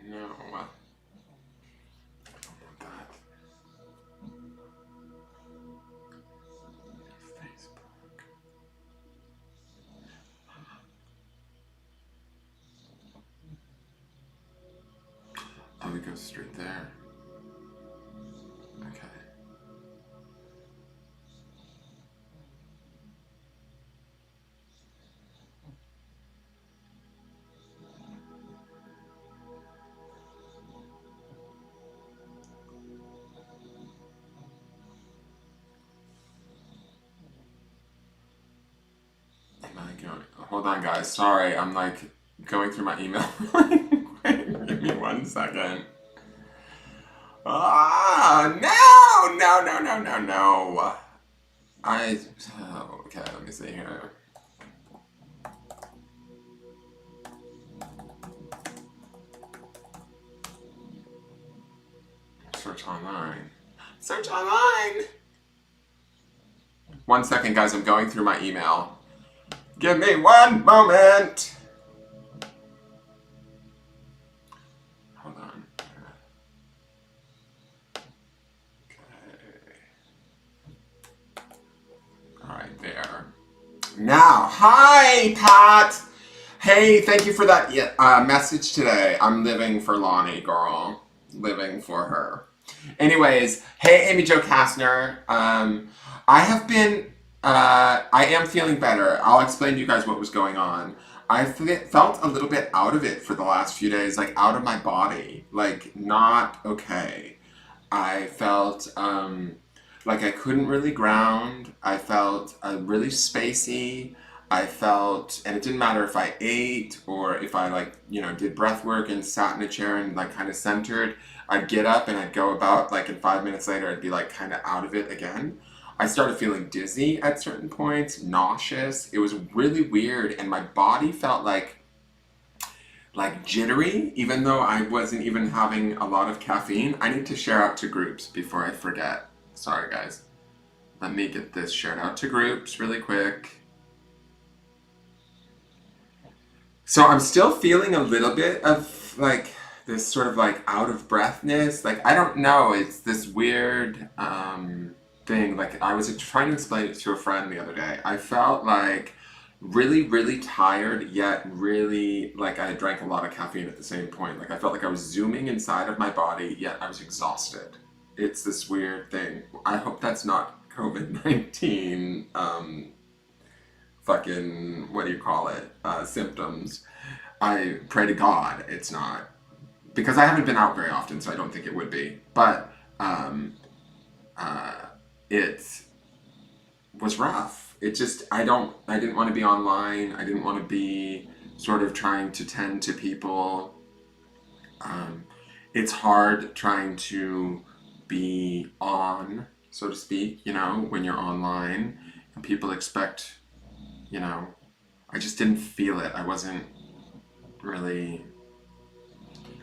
No. I don't want that. Facebook. Oh, it goes straight there. Okay. Am I going? Hold on, guys. Sorry, I'm like going through my email. Wait, give me 1 second. Ah, no, no, no, no, no, no. Okay, let me see here. Search online. Search online. 1 second, guys. I'm going through my email. Give me 1 moment. Hold on. Okay. All right, there. Now, hi, Pat. Hey, thank you for that message today. I'm living for Lonnie, girl. Living for her. Anyways, hey, Amy Jo Kastner. I have been, I am feeling better. I'll explain to you guys what was going on. I felt a little bit out of it for the last few days, like out of my body, like not okay. I felt like I couldn't really ground. I felt really spacey. I felt, and it didn't matter if I ate or if I like, did breath work and sat in a chair and like kind of centered. I'd get up and I'd go about like, and 5 minutes later, I'd be like kind of out of it again. I started feeling dizzy at certain points, nauseous. It was really weird, and my body felt like jittery, even though I wasn't even having a lot of caffeine. I need to share out to groups before I forget. Sorry, guys. Let me get this shared out to groups really quick. So I'm still feeling a little bit of like this sort of like out of breathness. Like, I don't know, it's this weird thing. Like, I was trying to explain it to a friend the other day. I felt like really, really tired, yet really like I drank a lot of caffeine at the same point. Like, I felt like I was zooming inside of my body, yet I was exhausted. It's this weird thing. I hope that's not COVID-19 fucking, what do you call it, symptoms. I pray to God it's not. Because I haven't been out very often, so I don't think it would be. But uh, it was rough. It just, I didn't want to be online. I didn't want to be sort of trying to tend to people. It's hard trying to be on, so to speak, when you're online. And people expect, I just didn't feel it. I wasn't really...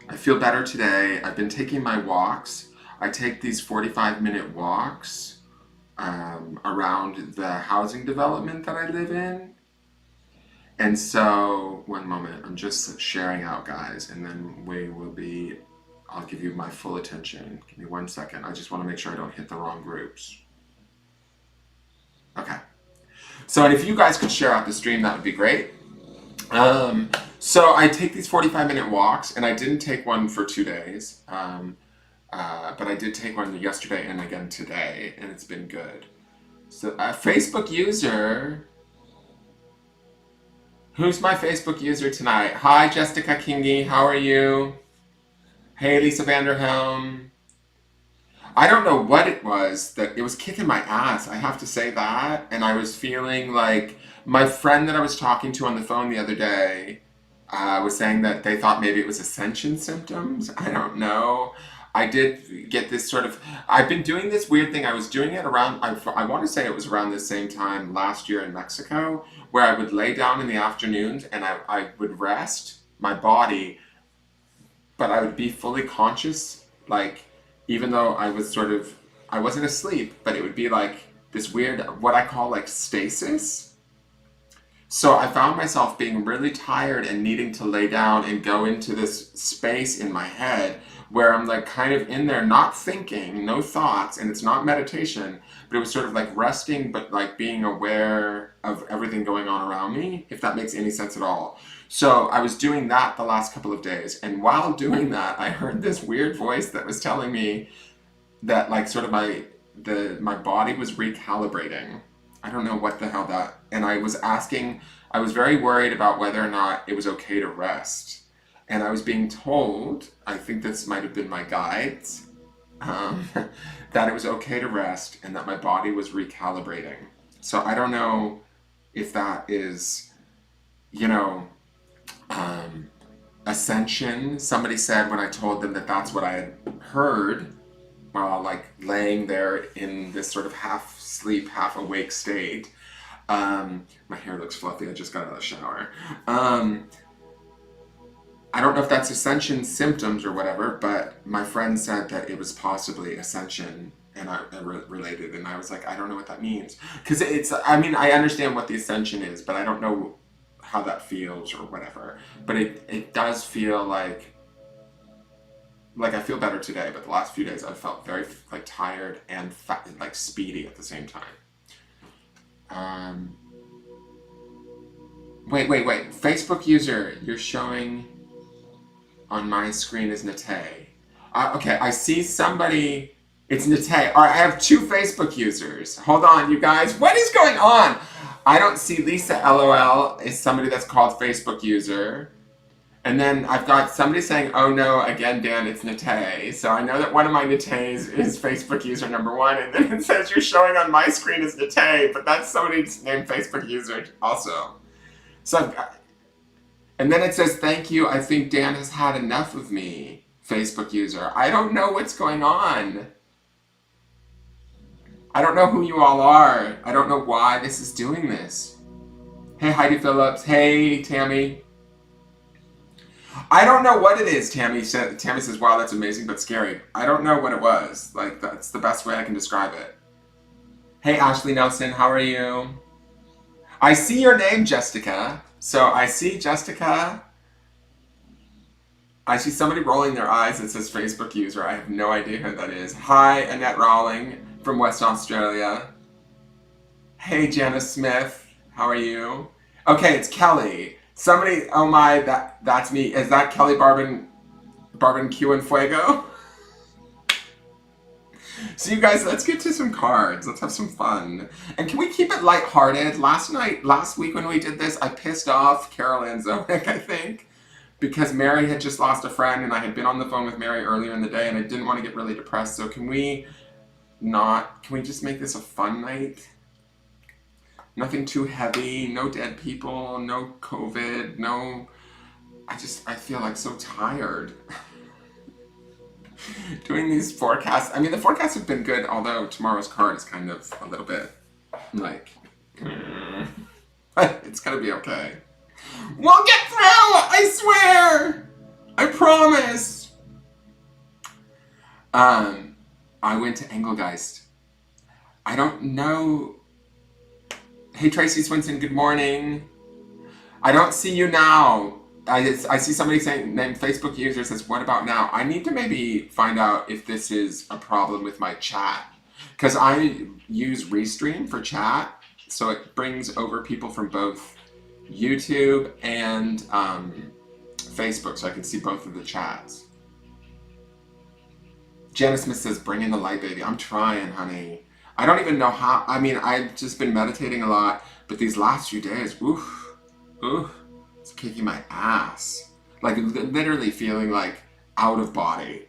I feel better today. I've been taking my walks. I take these 45-minute walks around the housing development that I live in. And so, 1 moment, I'm just sharing out, guys, and then I'll give you my full attention. Give me 1 second. I just want to make sure I don't hit the wrong groups. Okay. So, and if you guys could share out the stream, that would be great. So I take these 45-minute walks, and I didn't take one for 2 days, but I did take one yesterday and again today, and it's been good. So a Facebook user, who's my Facebook user tonight? Hi, Jessica Kingy, how are you? Hey, Lisa Vanderhelm. I don't know what it was, that it was kicking my ass, I have to say that, and I was feeling like my friend that I was talking to on the phone the other day was saying that they thought maybe it was ascension symptoms. I don't know. I did get this sort of... I've been doing this weird thing. I was doing it around... I want to say it was around the same time last year in Mexico, where I would lay down in the afternoons and I would rest my body, but I would be fully conscious, like, even though I was sort of... I wasn't asleep, but it would be like this weird, what I call like stasis. So I found myself being really tired and needing to lay down and go into this space in my head where I'm like kind of in there, not thinking, no thoughts, and it's not meditation, but it was sort of like resting, but like being aware of everything going on around me, if that makes any sense at all. So I was doing that the last couple of days, and while doing that, I heard this weird voice that was telling me that like sort of my body was recalibrating. I don't know what the hell that. And I was asking, I was very worried about whether or not it was okay to rest. And I was being told, I think this might have been my guides, um, that it was okay to rest and that my body was recalibrating. So I don't know if that is, you know, um, ascension. Somebody said when I told them that that's what I had heard while like laying there in this sort of half sleep, half awake state. My hair looks fluffy. I just got out of the shower. I don't know if that's ascension symptoms or whatever, but my friend said that it was possibly ascension, and I related, and I was like, I don't know what that means. Because it's, I mean, I understand what the ascension is, but I don't know how that feels or whatever. But it does feel like I feel better today, but the last few days I've felt very like tired and like speedy at the same time. Um, wait. Facebook user, you're showing on my screen is Nate. Okay, I see somebody. It's Nate. All right, I have two Facebook users. Hold on, you guys. What is going on? I don't see Lisa LOL is somebody that's called Facebook user. And then I've got somebody saying, oh no, again, Dan, it's Nate. So I know that one of my Nates is Facebook user number one. And then it says you're showing on my screen is Nate, but that's somebody's named Facebook user also. So I've got, and then it says, thank you, I think Dan has had enough of me, Facebook user. I don't know what's going on. I don't know who you all are. I don't know why this is doing this. Hey, Heidi Phillips. Hey, Tammy. I don't know what it is, Tammy says, wow, that's amazing but scary. I don't know what it was. Like, that's the best way I can describe it. Hey, Ashley Nelson, how are you? I see your name, Jessica. So I see Jessica. I see somebody rolling their eyes that says Facebook user. I have no idea who that is. Hi, Annette Rawling from West Australia. Hey, Janice Smith. How are you? Okay, it's Kelly. Somebody, oh my, that's me. Is that Kelly Barbecue and Fuego? So you guys, let's get to some cards. Let's have some fun. And can we keep it lighthearted? Last week when we did this, I pissed off Carol Ann Zowick, I think, because Mary had just lost a friend and I had been on the phone with Mary earlier in the day and I didn't want to get really depressed. So can we just make this a fun night? Nothing too heavy, no dead people, no COVID, no, I feel like so tired. Doing these forecasts. I mean, the forecasts have been good, although tomorrow's card is kind of a little bit like, but it's gonna be okay. We'll get through! I swear! I promise! I went to Engelgeist. I don't know. Hey, Tracy Swinson, good morning. I don't see you now. I see somebody saying, named Facebook user says, what about now? I need to maybe find out if this is a problem with my chat. Because I use Restream for chat, so it brings over people from both YouTube and Facebook, so I can see both of the chats. Janice Smith says, bring in the light, baby. I'm trying, honey. I don't even know how. I mean, I've just been meditating a lot, but these last few days, oof, it's kicking my ass. Like, literally feeling like out of body.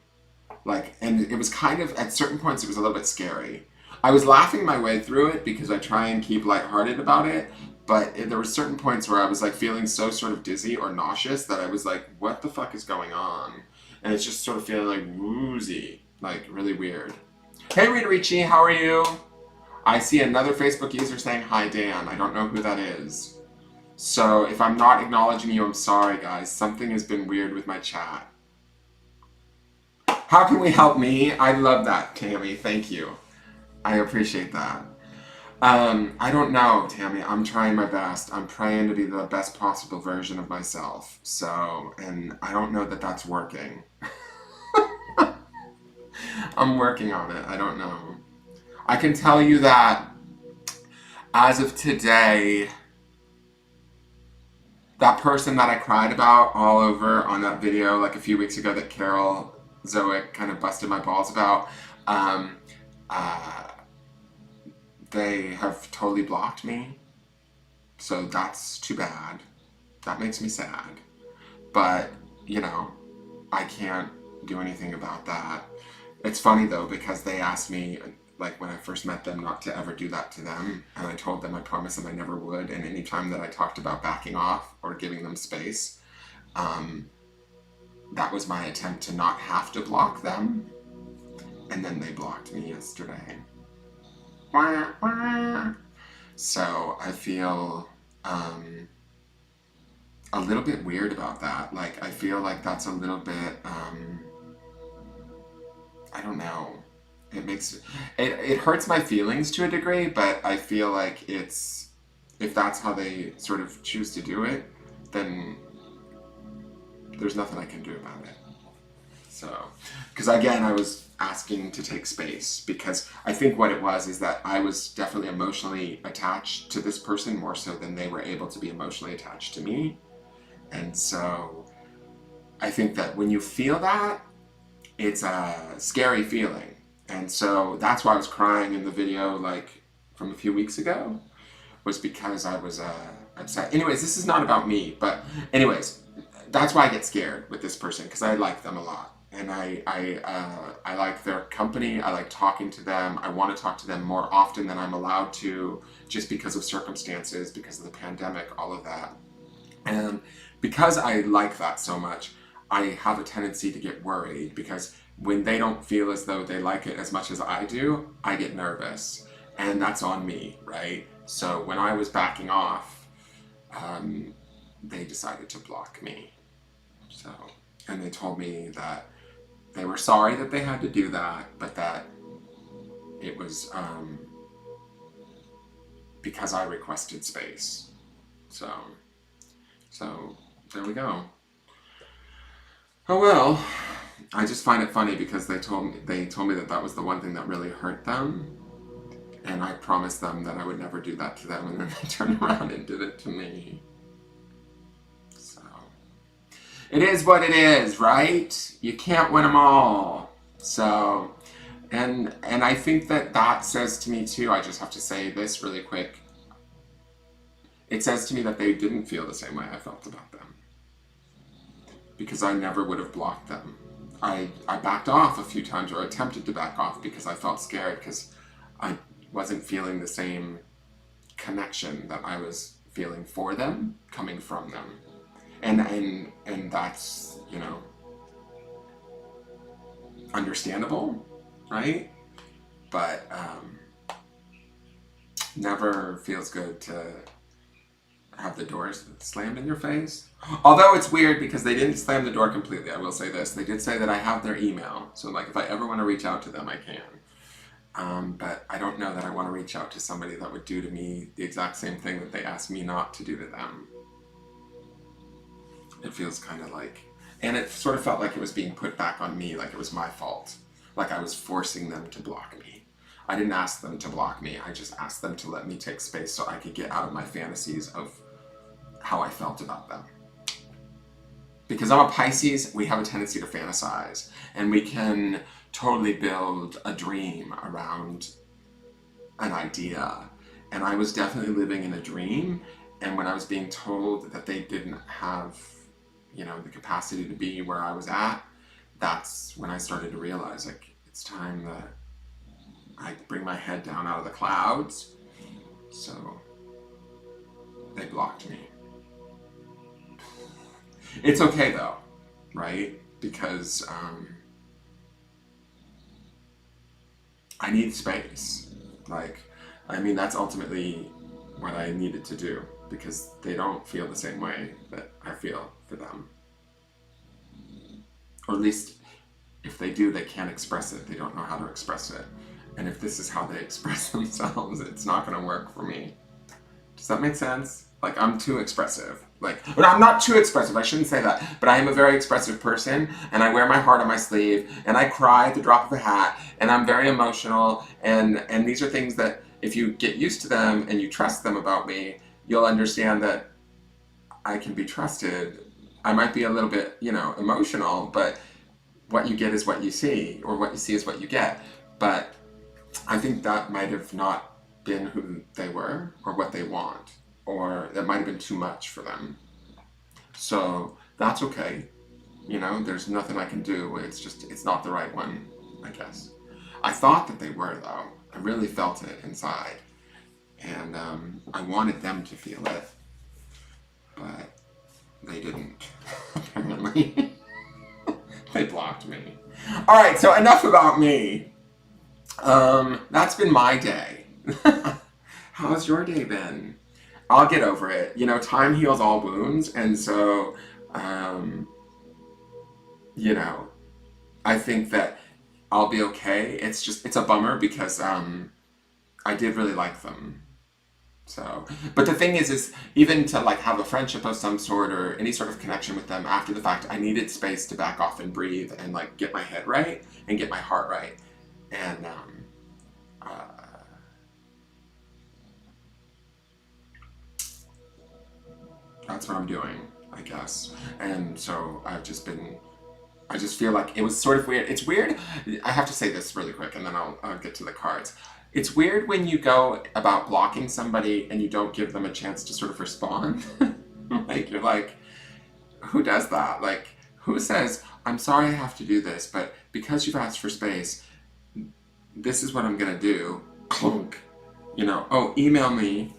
Like, and it was kind of, at certain points, it was a little bit scary. I was laughing my way through it because I try and keep lighthearted about it, but there were certain points where I was like feeling so sort of dizzy or nauseous that I was like, what the fuck is going on? And it's just sort of feeling like woozy, like really weird. Hey, Rita Ricci, how are you? I see another Facebook user saying, hi, Dan. I don't know who that is. So if I'm not acknowledging you, I'm sorry, guys. Something has been weird with my chat. How can we help me? I love that, Tammy. Thank you. I appreciate that. I don't know, Tammy. I'm trying my best. I'm praying to be the best possible version of myself. So, and I don't know that that's working. I'm working on it. I don't know. I can tell you that as of today, that person that I cried about all over on that video like a few weeks ago that Carol Zoic kind of busted my balls about, um, uh, they have totally blocked me. So that's too bad. That makes me sad. But, you know, I can't do anything about that. It's funny though, because they asked me, like when I first met them, not to ever do that to them. And I told them I promised them I never would. And anytime that I talked about backing off or giving them space, um, that was my attempt to not have to block them. And then they blocked me yesterday. So I feel a little bit weird about that. Like, I feel like that's a little bit, I don't know. It hurts my feelings to a degree, but I feel like if that's how they sort of choose to do it, then there's nothing I can do about it. So, because again, I was asking to take space because I think what it was is that I was definitely emotionally attached to this person more so than they were able to be emotionally attached to me. And so I think that when you feel that, it's a scary feeling. And so that's why I was crying in the video like from a few weeks ago, was because I was upset. Anyways, this is not about me, but anyways, that's why I get scared with this person, because I like them a lot. And I like their company. I like talking to them. I want to talk to them more often than I'm allowed to, just because of circumstances, because of the pandemic, all of that. And because I like that so much, I have a tendency to get worried, because when they don't feel as though they like it as much as I do, I get nervous. And that's on me, right? So when I was backing off, they decided to block me. So, and they told me that they were sorry that they had to do that, but that it was because I requested space. So there we go. Oh well, I just find it funny because they told me that that was the one thing that really hurt them, and I promised them that I would never do that to them, and then they turned around and did it to me. So it is what it is, right? You can't win them all. So, and I think that says to me too. I just have to say this really quick. It says to me that they didn't feel the same way I felt about them, because I never would have blocked them. I backed off a few times, or attempted to back off, because I felt scared, because I wasn't feeling the same connection that I was feeling for them coming from them. And that's, you know, understandable, right? But never feels good to have the doors slammed in your face. Although it's weird because they didn't slam the door completely. I will say this. They did say that I have their email. So like if I ever want to reach out to them, I can. But I don't know that I want to reach out to somebody that would do to me the exact same thing that they asked me not to do to them. It feels kind of like, and it sort of felt like it was being put back on me, like it was my fault. Like I was forcing them to block me. I didn't ask them to block me. I just asked them to let me take space so I could get out of my fantasies of how I felt about them. Because I'm a Pisces, we have a tendency to fantasize, and we can totally build a dream around an idea. And I was definitely living in a dream, and when I was being told that they didn't have, you know, the capacity to be where I was at, that's when I started to realize, like, it's time that I bring my head down out of the clouds. So they blocked me. It's okay though, right? Because I need space. Like, I mean, that's ultimately what I needed to do, because they don't feel the same way that I feel for them. Or at least if they do, they can't express it. They don't know how to express it. And if this is how they express themselves, it's not going to work for me. Does that make sense? Like, I'm too expressive. Like, but I'm not too expressive, I shouldn't say that. But I am a very expressive person, and I wear my heart on my sleeve, and I cry at the drop of a hat, and I'm very emotional, and these are things that if you get used to them and you trust them about me, you'll understand that I can be trusted. I might be a little bit, emotional, but what you get is what you see, or what you see is what you get. But I think that might have not been who they were, or what they want. Or that might have been too much for them. So that's okay. There's nothing I can do. It's not the right one, I guess. I thought that they were, though. I really felt it inside. And I wanted them to feel it. But they didn't, apparently. They blocked me. All right, so enough about me. That's been my day. How's your day been? I'll get over it. Time heals all wounds, and so, I think that I'll be okay. It's a bummer because I did really like them. So, but the thing is even to like have a friendship of some sort or any sort of connection with them after the fact, I needed space to back off and breathe and like get my head right and get my heart right. And that's what I'm doing, I guess. And so I just feel like it was sort of weird. It's weird. I have to say this really quick and then I'll get to the cards. It's weird when you go about blocking somebody and you don't give them a chance to sort of respond. Like, you're like, who does that? Like, who says, I'm sorry I have to do this, but because you've asked for space, this is what I'm gonna do. Clunk. Oh, email me.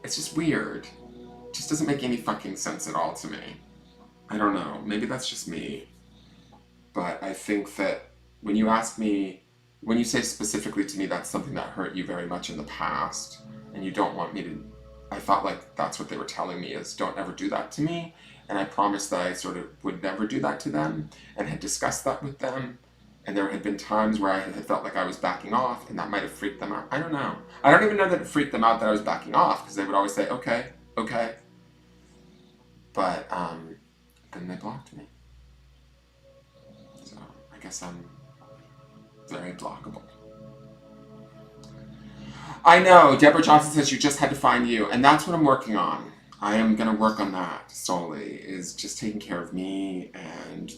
It's just weird. It just doesn't make any fucking sense at all to me. I don't know. Maybe that's just me. But I think that when you say specifically to me that's something that hurt you very much in the past, and you don't want me to, I felt like that's what they were telling me is don't ever do that to me. And I promised that I sort of would never do that to them, and had discussed that with them. And there had been times where I had felt like I was backing off, and that might have freaked them out. I don't know. I don't even know that it freaked them out that I was backing off, because they would always say, okay. But then they blocked me. So I guess I'm very blockable. I know, Deborah Johnson says you just had to find you, and that's what I'm working on. I am going to work on that solely, is just taking care of me and,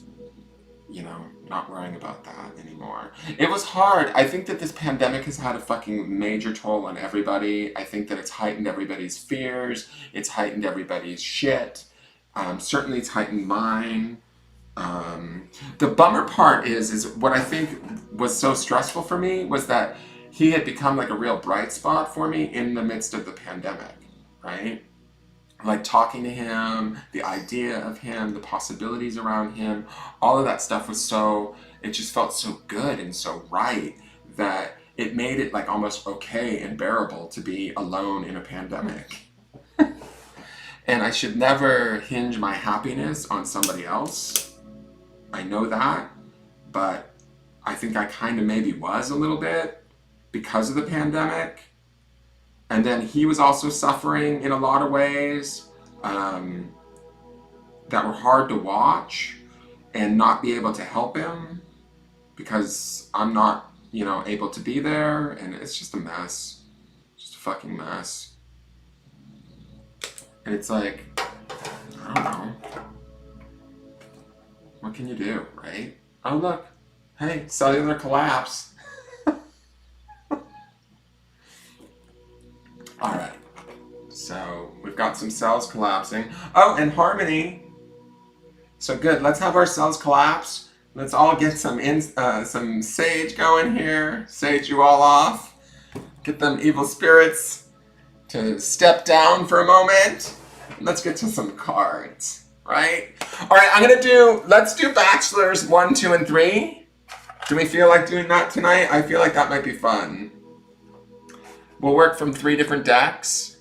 not worrying about that anymore. It was hard. I think that this pandemic has had a fucking major toll on everybody. I think that it's heightened everybody's fears. It's heightened everybody's shit. Certainly it's heightened mine. The bummer part is what I think was so stressful for me was that he had become like a real bright spot for me in the midst of the pandemic, right? Like talking to him, the idea of him, the possibilities around him, all of that stuff was it just felt so good and so right that it made it like almost okay and bearable to be alone in a pandemic. And I should never hinge my happiness on somebody else. I know that, but I think I kind of maybe was a little bit because of the pandemic. And then he was also suffering in a lot of ways that were hard to watch and not be able to help him because I'm not, able to be there. And it's just a mess. Just a fucking mess. And it's like, I don't know. What can you do, right? Oh, look. Hey, cellular collapse. All right. So we've got some cells collapsing. Oh, and harmony. So good. Let's have our cells collapse. Let's all get some sage going here. Sage you all off. Get them evil spirits to step down for a moment. Let's get to some cards, right? All right, let's do bachelors 1, 2, and 3. Do we feel like doing that tonight? I feel like that might be fun. We'll work from 3 different decks,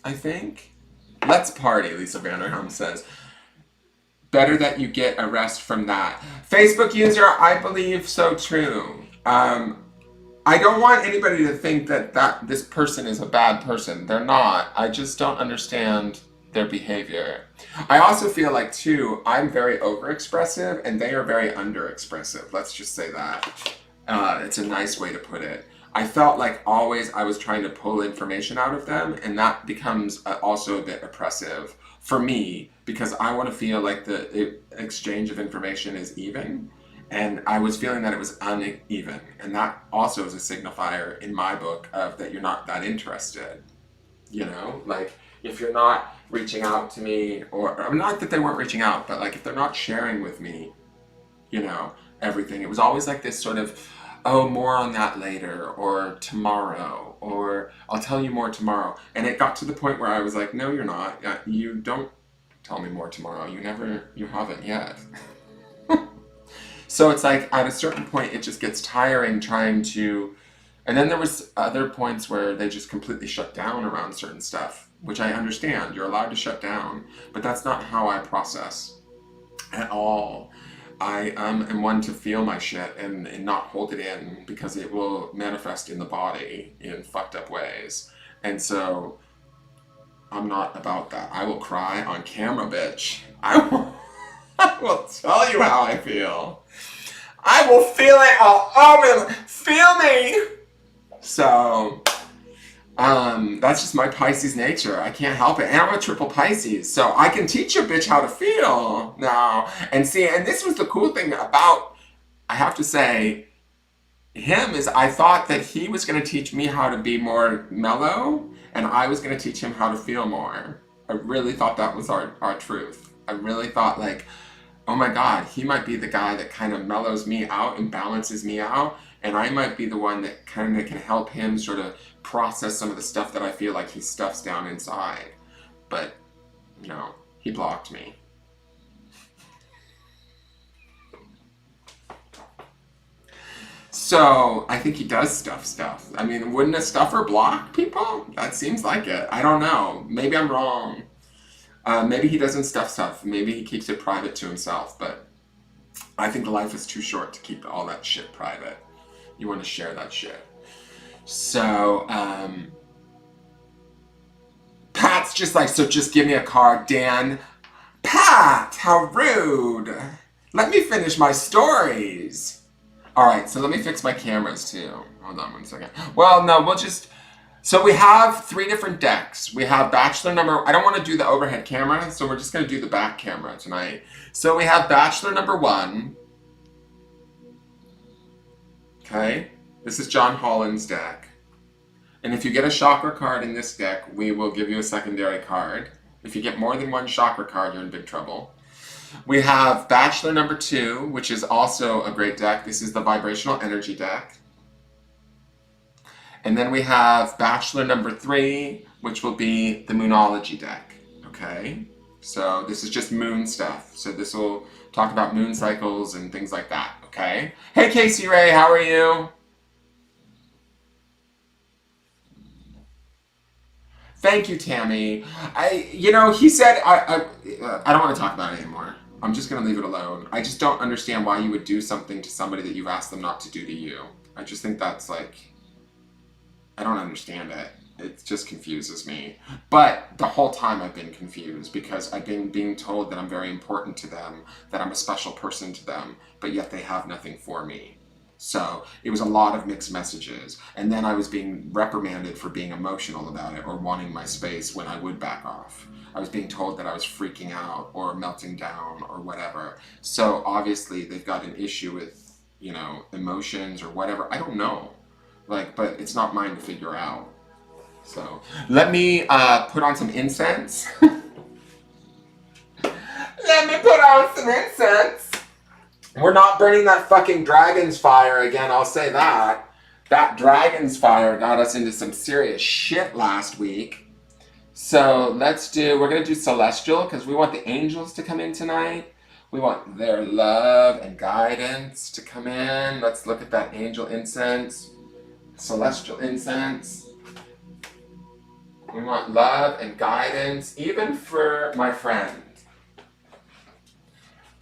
I think. Let's party, Lisa Vanderham says. Better that you get a rest from that. Facebook user, I believe so too. Um, I don't want anybody to think that this person is a bad person. They're not. I just don't understand their behavior. I also feel like, too, I'm very overexpressive and they are very underexpressive. Let's just say that. It's a nice way to put it. I felt like always I was trying to pull information out of them, and that becomes also a bit oppressive for me because I want to feel like the exchange of information is even. And I was feeling that it was uneven. And that also is a signifier in my book of that you're not that interested. You know? Like, if you're not reaching out to me, or not that they weren't reaching out, but like if they're not sharing with me, you know, everything. It was always like this sort of, oh, more on that later, or tomorrow, or I'll tell you more tomorrow. And it got to the point where I was like, no, you're not. You don't tell me more tomorrow. You haven't yet. So it's like at a certain point it just gets tiring trying to, and then there was other points where they just completely shut down around certain stuff, which I understand. You're allowed to shut down, but that's not how I process at all. I am one to feel my shit and not hold it in because it will manifest in the body in fucked up ways. And so I'm not about that. I will cry on camera, bitch. I will tell you how I feel. I will feel it all over. Feel me. So, that's just my Pisces nature. I can't help it. And I'm a triple Pisces. So I can teach a bitch how to feel now. And see, and this was the cool thing about, I have to say, him is I thought that he was going to teach me how to be more mellow. And I was going to teach him how to feel more. I really thought that was our truth. I really thought like, oh my God, he might be the guy that kind of mellows me out and balances me out. And I might be the one that kind of can help him sort of process some of the stuff that I feel like he stuffs down inside. But, no, he blocked me. So, I think he does stuff. I mean, wouldn't a stuffer block people? That seems like it. I don't know. Maybe I'm wrong. Maybe he doesn't stuff. Maybe he keeps it private to himself, but I think life is too short to keep all that shit private. You want to share that shit. So, Pat's just like, so just give me a card, Dan. Pat, how rude. Let me finish my stories. All right, so let me fix my cameras too. Hold on one second. Well, no, we'll just... So we have 3 different decks. We have Bachelor number... I don't want to do the overhead camera, so we're just going to do the back camera tonight. So we have Bachelor number 1. Okay? This is John Holland's deck. And if you get a chakra card in this deck, we will give you a secondary card. If you get more than 1 chakra card, you're in big trouble. We have Bachelor number 2, which is also a great deck. This is the vibrational energy deck. And then we have Bachelor number 3, which will be the Moonology deck. Okay? So this is just moon stuff. So this will talk about moon cycles and things like that. Okay? Hey, Casey Ray, how are you? Thank you, Tammy. He said, I don't want to talk about it anymore. I'm just going to leave it alone. I just don't understand why you would do something to somebody that you've asked them not to do to you. I just think that's like... I don't understand it. It just confuses me. But the whole time I've been confused because I've been being told that I'm very important to them, that I'm a special person to them, but yet they have nothing for me. So it was a lot of mixed messages. And then I was being reprimanded for being emotional about it or wanting my space when I would back off. I was being told that I was freaking out or melting down or whatever. So obviously they've got an issue with, emotions or whatever. I don't know. But it's not mine to figure out. So let me put on some incense. Let me put on some incense. We're not burning that fucking dragon's fire again, I'll say that. That dragon's fire got us into some serious shit last week. So we're going to do celestial because we want the angels to come in tonight. We want their love and guidance to come in. Let's look at that angel incense. Celestial incense. We want love and guidance, even for my friend.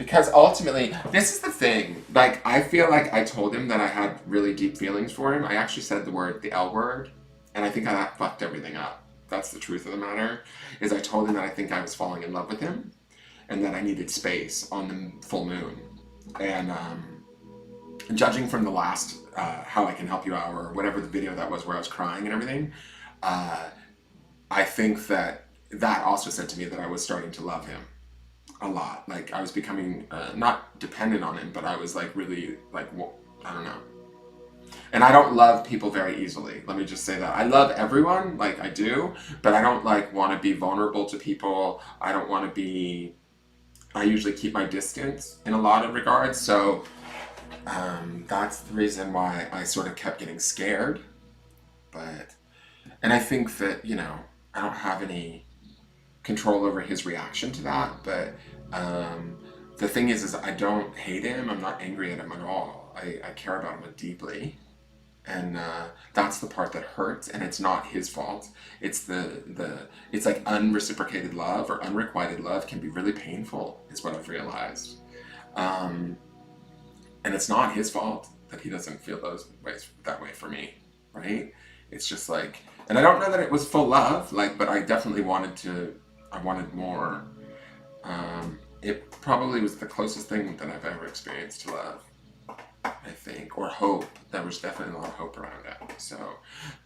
Because ultimately, this is the thing. Like, I feel like I told him that I had really deep feelings for him. I actually said the L word, and I think I fucked everything up. That's the truth of the matter, is I told him that I think I was falling in love with him, and that I needed space on the full moon. And judging from the last How I Can Help You Out, or whatever the video that was where I was crying and everything, I think that also said to me that I was starting to love him a lot. Like, I was becoming not dependent on him, but I was like really like, I don't know. And I don't love people very easily. Let me just say that. I love everyone, like I do, but I don't like want to be vulnerable to people. I don't want to be, I usually keep my distance in a lot of regards. So that's the reason why I sort of kept getting scared. And I think that, you know, I don't have any control over his reaction to that, but the thing is I don't hate him. I'm not angry at him at all. I care about him deeply, and that's the part that hurts. And it's not his fault. It's it's like unreciprocated love or unrequited love can be really painful, is what I've realized. And it's not his fault that he doesn't feel that way for me, right? It's just like, and I don't know that it was full love, like, but I definitely I wanted more. It probably was the closest thing that I've ever experienced to love, I think, or hope. There was definitely a lot of hope around it. So,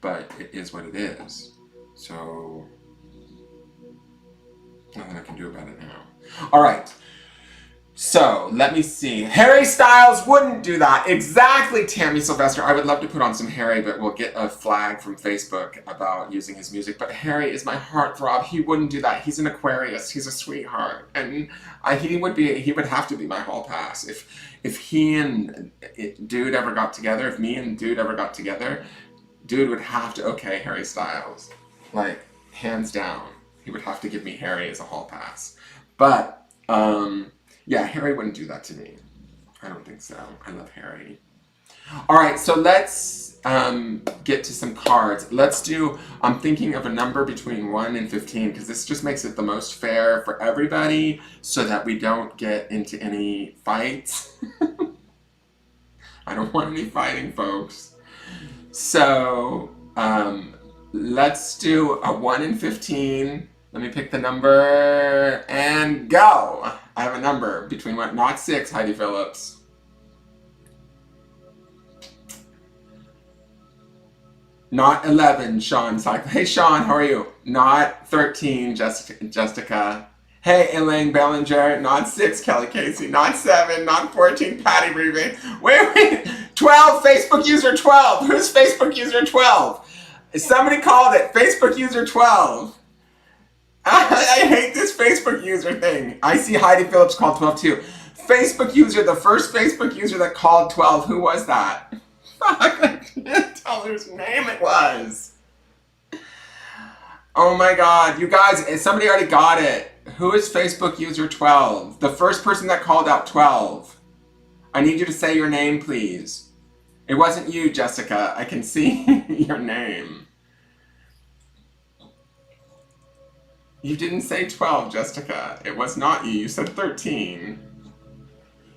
but it is what it is. So, nothing I can do about it now. All right. So, let me see. Harry Styles wouldn't do that. Exactly, Tammy Sylvester. I would love to put on some Harry, but we'll get a flag from Facebook about using his music. But Harry is my heartthrob. He wouldn't do that. He's an Aquarius. He's a sweetheart. And he would have to be my hall pass. If he and Dude ever got together, if me and Dude ever got together, Dude would have to okay Harry Styles. Like, hands down. He would have to give me Harry as a hall pass. But, yeah, Harry wouldn't do that to me. I don't think so. I love Harry. All right, so let's get to some cards. I'm thinking of a number between 1 and 15, because this just makes it the most fair for everybody so that we don't get into any fights. I don't want any fighting, folks. So let's do a 1 and 15. Let me pick the number and go. I have a number between what? Not 6, Heidi Phillips. Not 11, Sean Cycle. Hey, Sean, how are you? Not 13, Jessica. Hey, Elaine Bellinger. Not 6, Kelly Casey. Not 7, not 14, Patty Reeve. Wait. 12, Facebook user 12. Who's Facebook user 12? Somebody called it Facebook user 12. I hate this Facebook user thing. I see Heidi Phillips called 12 too. Facebook user, the first Facebook user that called 12, who was that? Fuck, I can't tell whose name it was. Oh my god, you guys, somebody already got it. Who is Facebook user 12? The first person that called out 12. I need you to say your name, please. It wasn't you, Jessica. I can see your name. You didn't say 12, Jessica. It was not you. You said 13.